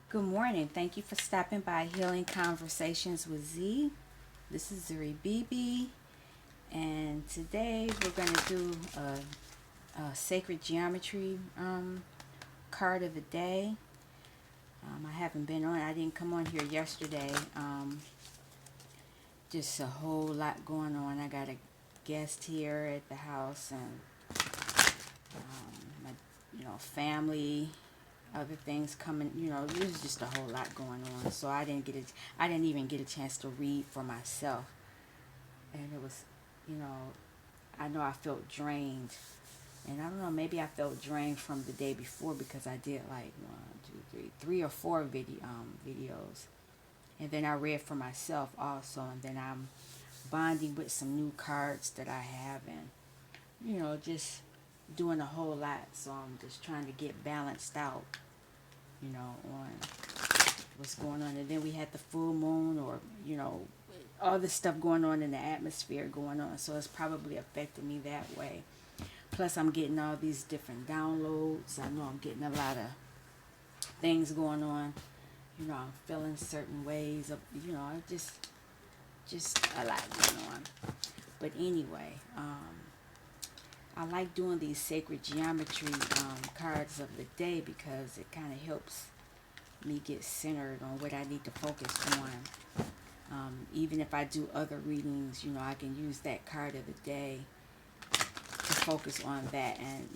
Good morning. Thank you for stopping by Healing Conversations with Z. This is Zuri Bibi, and today we're going to do a sacred geometry card of the day. I haven't been on, I didn't come on here yesterday. Just a whole lot going on. I got a guest here at the house, and my family, other things coming, there's just a whole lot going on. So I didn't even get a chance to read for myself. And it was, you know, I know I felt drained. And I don't know, maybe I felt drained from the day before because I did like one, two, three or four videos. And then I read for myself also. And then I'm bonding with some new cards that I have, and, just doing a whole lot. So I'm just trying to get balanced out, on what's going on. And then we had the full moon, or all this stuff going on in the atmosphere going on, so it's probably affecting me that way. Plus I'm getting all these different downloads. I know I'm getting a lot of things going on. I'm feeling certain ways of, just a lot going on. But anyway, I like doing these sacred geometry cards of the day because it kind of helps me get centered on what I need to focus on. Even if I do other readings, I can use that card of the day to focus on that, and,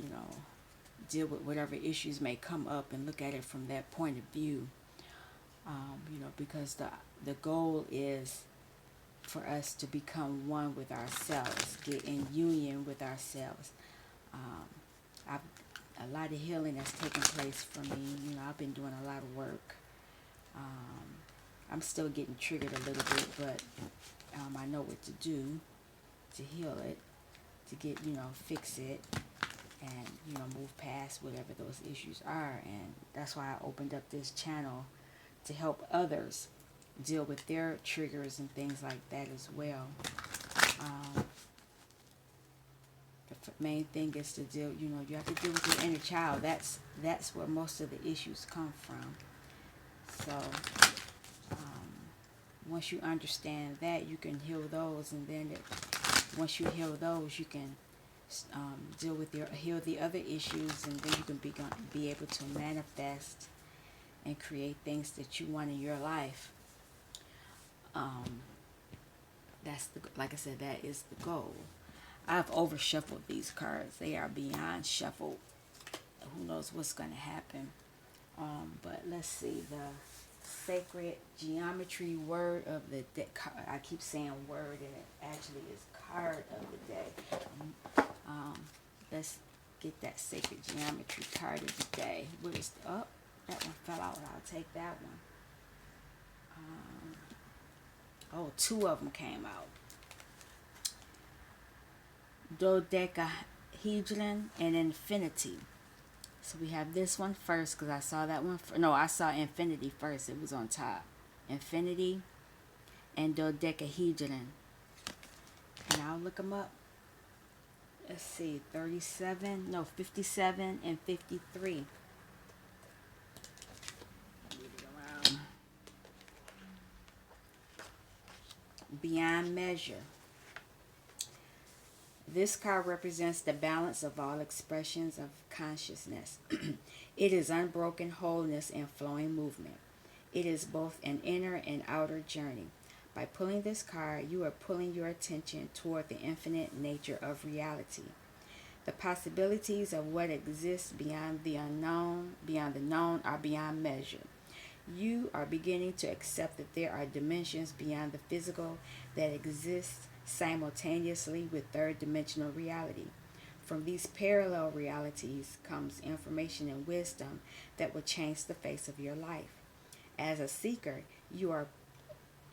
deal with whatever issues may come up and look at it from that point of view. Because the goal is for us to become one with ourselves, get in union with ourselves. Um, I've a lot of healing that's taken place for me. I've been doing a lot of work. Um, I'm still getting triggered a little bit, but I know what to do to heal it, to get, fix it, and, move past whatever those issues are. And that's why I opened up this channel to help others deal with their triggers and things like that as well. Um, the main thing is to deal, you have to deal with your inner child. That's where most of the issues come from. So once you understand that, you can heal those, and then once you heal those, you can deal with heal the other issues, and then you can be able to manifest and create things that you want in your life. Um, like I said, that is the goal. I've over shuffled these cards. They are beyond shuffled. Who knows what's going to happen? But let's see, the sacred geometry word of the day. I keep saying word, and it actually is card of the day. Let's get that sacred geometry card of the day. Where is that one fell out. I'll take that one. Oh, two of them came out. Dodecahedron and infinity. So we have this one first because I saw that one. No, I saw infinity first. It was on top. Infinity and dodecahedron. And I'll look them up. Let's see, 37, no, 57 and 53. Move it around. Beyond measure. This card represents the balance of all expressions of consciousness. It is unbroken wholeness and flowing movement. It is both an inner and outer journey. By pulling this card, you are pulling your attention toward the infinite nature of reality. The possibilities of what exists beyond the unknown, beyond the known, are beyond measure. You are beginning to accept that there are dimensions beyond the physical that exist simultaneously with third dimensional reality. From these parallel realities comes information and wisdom that will change the face of your life. As a seeker, you are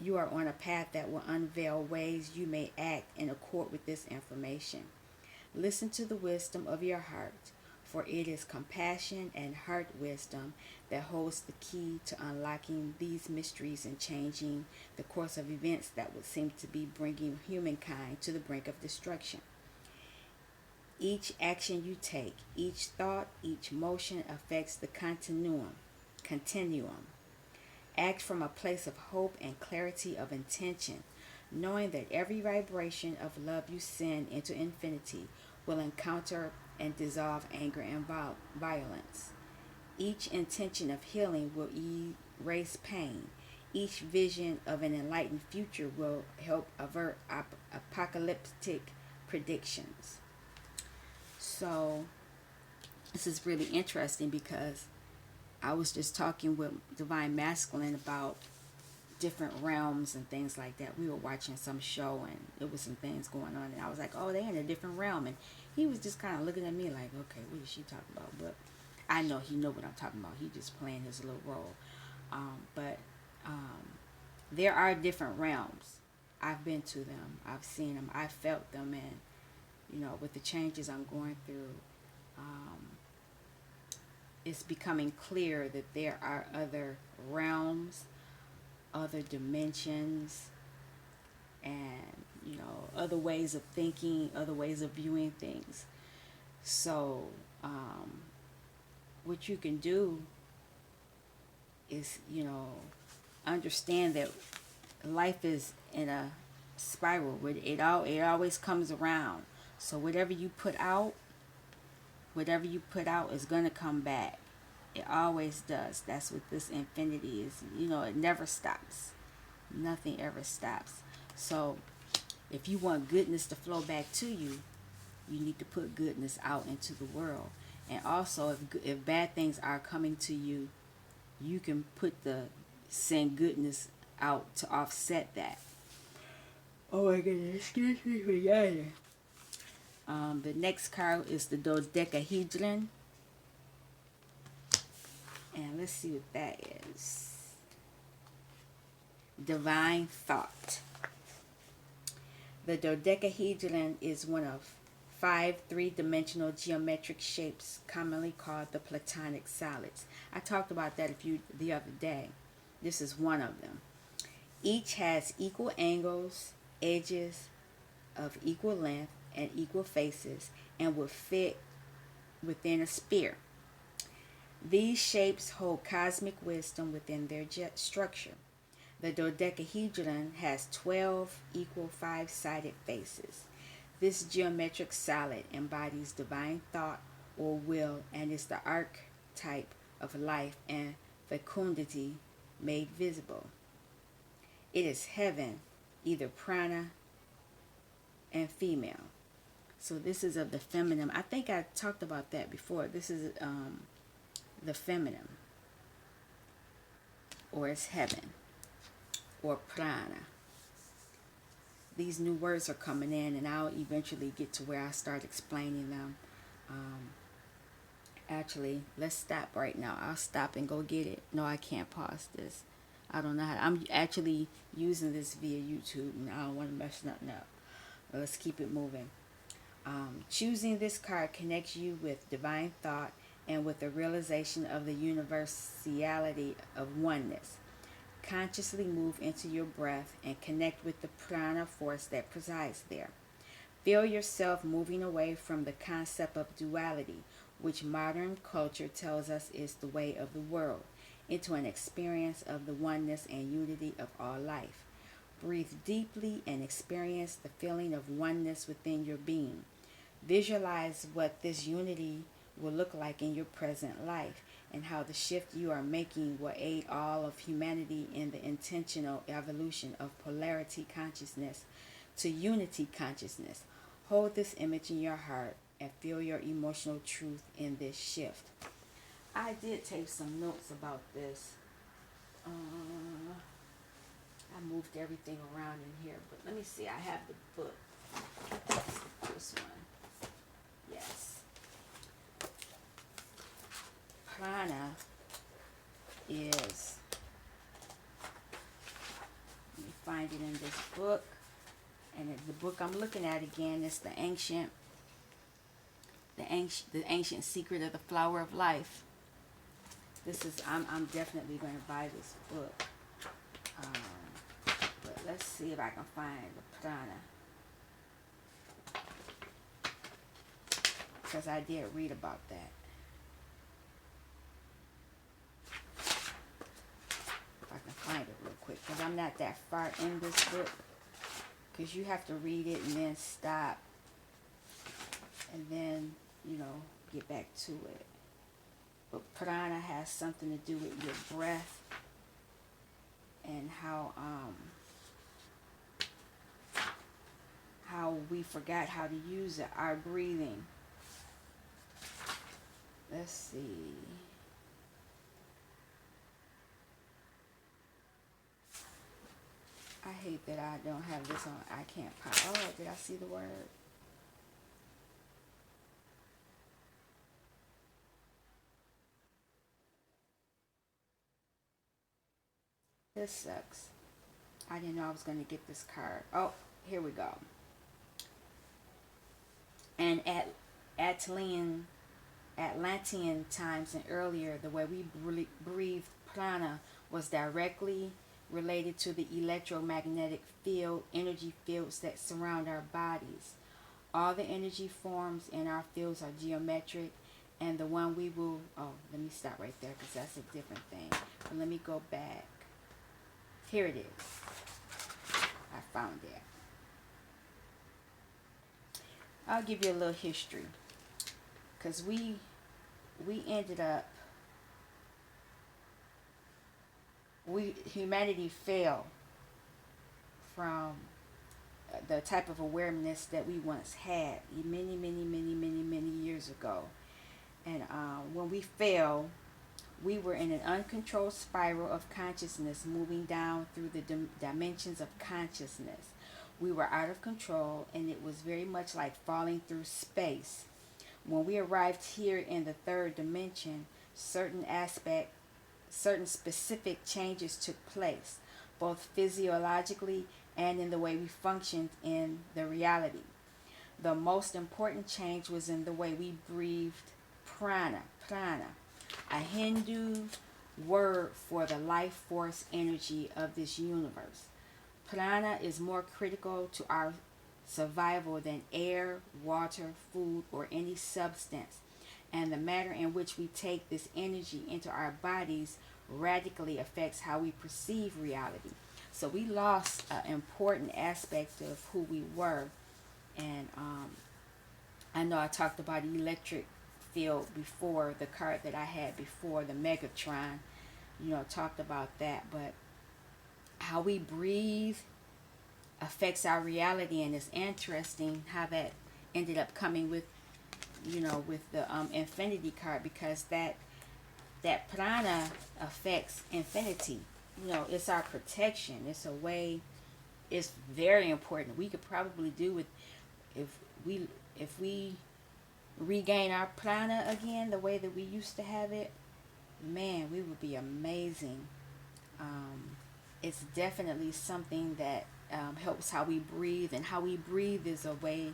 on a path that will unveil ways you may act in accord with this information. Listen to the wisdom of your heart, for it is compassion and heart wisdom that holds the key to unlocking these mysteries and changing the course of events that would seem to be bringing humankind to the brink of destruction. Each action you take, each thought, each motion affects the continuum. Act from a place of hope and clarity of intention, knowing that every vibration of love you send into infinity will encounter and dissolve anger and violence. Each intention of healing will erase pain. Each vision of an enlightened future will help avert apocalyptic predictions. So, this is really interesting because I was just talking with Divine Masculine about different realms and things like that. We were watching some show and there was some things going on, and I was like, oh, they're in a different realm. And he was just kind of looking at me like, okay, what is she talking about? But I know he know what I'm talking about. He just playing his little role. But there are different realms. I've been to them. I've seen them. I've felt them. And, with the changes I'm going through, it's becoming clear that there are other realms, other dimensions, and, other ways of thinking, other ways of viewing things. So, what you can do is, understand that life is in a spiral. It always comes around. So whatever you put out is going to come back. It always does. That's what this infinity is. It never stops. Nothing ever stops. So if you want goodness to flow back to you, you need to put goodness out into the world. And also, if bad things are coming to you, you can send goodness out to offset that. Oh my goodness, excuse me for yawning. The next card is the dodecahedron. And let's see what that is. Divine thought. The dodecahedron is one of 5 three-dimensional geometric shapes commonly called the platonic solids. I talked about that the other day. This is one of them. Each has equal angles, edges of equal length, and equal faces, and will fit within a sphere. These shapes hold cosmic wisdom within their structure. The dodecahedron has 12 equal 5-sided faces. This geometric solid embodies divine thought or will and is the archetype of life and fecundity made visible. It is heaven, either prana and female. So this is of the feminine. I think I talked about that before. This is the feminine, or it's heaven, or prana. These new words are coming in, and I'll eventually get to where I start explaining them. Actually, let's stop right now. I'll stop and go get it. No, I can't pause this. I don't know how. I'm actually using this via YouTube, and I don't want to mess nothing up. But let's keep it moving. Choosing this card connects you with divine thought and with the realization of the universality of oneness. Consciously move into your breath and connect with the prana force that presides there. Feel yourself moving away from the concept of duality, which modern culture tells us is the way of the world, into an experience of the oneness and unity of all life. Breathe deeply and experience the feeling of oneness within your being. Visualize what this unity will look like in your present life, and how the shift you are making will aid all of humanity in the intentional evolution of polarity consciousness to unity consciousness. Hold this image in your heart and feel your emotional truth in this shift. I did take some notes about this. I moved everything around in here, but let me see. I have the book. This one. Yes. Prana is, let me find it in this book, and the book I'm looking at again is the ancient secret of the flower of life. This is, I'm definitely going to buy this book, but let's see if I can find the prana, because I did read about that. If I can I'm not that far in this book, because you have to read it and then stop and then, get back to it. But prana has something to do with your breath and how we forgot how to use it, our breathing. Let's see. I hate that I don't have this on. I can't pop. Oh, did I see the word? This sucks. I didn't know I was going to get this card. Oh, here we go. And at Atlantean times and earlier, the way we breathed prana was directly related to the electromagnetic field, energy fields that surround our bodies. All the energy forms in our fields are geometric, and the one we will, let me stop right there because that's a different thing. But let me go back. Here it is. I found it. I'll give you a little history, because we ended up, humanity fell from the type of awareness that we once had many years ago. And when we fell, we were in an uncontrolled spiral of consciousness, moving down through the dimensions of consciousness. We were out of control, and it was very much like falling through space. When we arrived here in the third dimension, certain specific changes took place, both physiologically and in the way we functioned in the reality. The most important change was in the way we breathed prana, a Hindu word for the life force energy of this universe. Prana is more critical to our survival than air, water, food, or any substance, and the manner in which we take this energy into our bodies radically affects how we perceive reality. So we lost an important aspect of who we were, and I know I talked about the electric field before, the card that I had before, the Megatron, talked about that, but how we breathe affects our reality, and it's interesting how that ended up coming with the infinity card, because that prana affects infinity. It's our protection. It's a way. It's very important. We could probably do with if we regain our prana again the way that we used to have it. Man, we would be amazing. It's definitely something that helps how we breathe, and how we breathe is a way.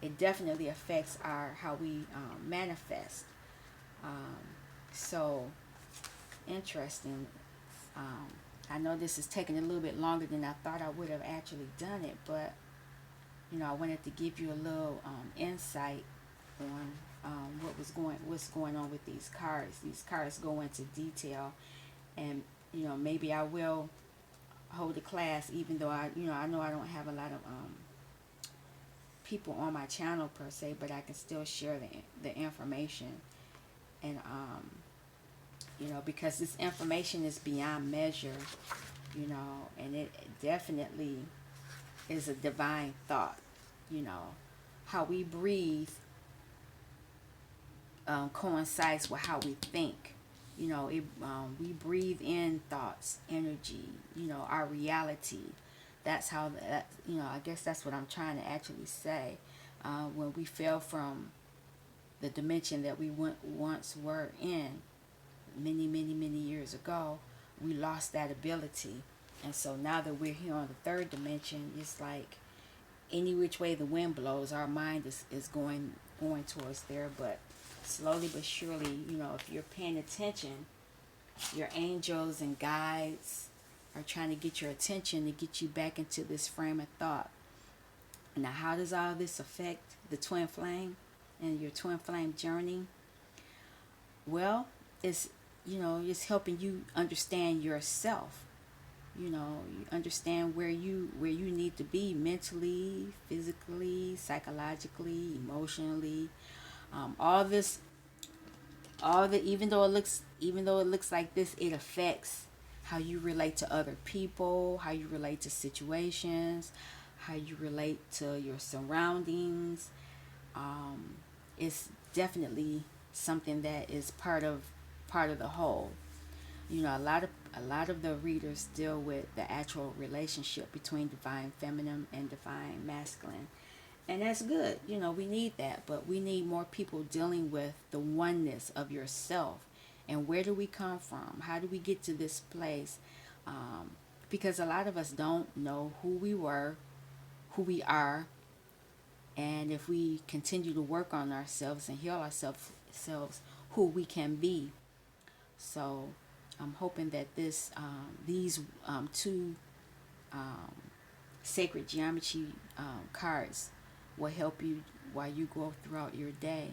It definitely affects how we manifest. So interesting. I know this is taking a little bit longer than I thought I would have actually done it, but I wanted to give you a little insight on what's going on with these cards. These cards go into detail, and maybe I will hold a class, even though I know I don't have a lot of people on my channel per se, but I can still share the information, and because this information is beyond measure, and it definitely is a divine thought. How we breathe coincides with how we think. We breathe in thoughts, energy, our reality. That's how I guess that's what I'm trying to actually say. When we fell from the dimension that we once were in many years ago, we lost that ability. And so now that we're here on the third dimension, it's like any which way the wind blows, our mind is going towards there. But slowly but surely, if you're paying attention, your angels and guides are trying to get your attention to get you back into this frame of thought. Now, how does all this affect the twin flame and your twin flame journey? Well, it's helping you understand yourself. You understand where you need to be mentally, physically, psychologically, emotionally. All this, all the even though it looks like this, it affects how you relate to other people, how you relate to situations, how you relate to your surroundings. um, it's definitely something that is part of the whole. A lot of the readers deal with the actual relationship between divine feminine and divine masculine, and that's good. We need that, but we need more people dealing with the oneness of yourself. And where do we come from? How do we get to this place? um, because a lot of us don't know who we were, who we are, and if we continue to work on ourselves and heal ourselves, who we can be. So I'm hoping that these two um, sacred geometry cards will help you while you go throughout your day.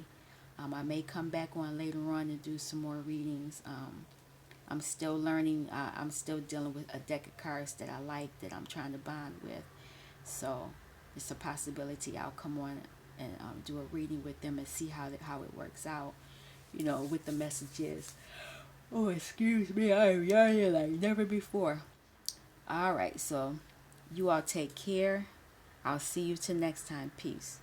I may come back on later on and do some more readings. I'm still learning. I'm still dealing with a deck of cards that I like, that I'm trying to bond with. So it's a possibility I'll come on and do a reading with them and see how it works out. With the messages. Oh, excuse me, I am yawning like never before. All right, so you all take care. I'll see you till next time. Peace.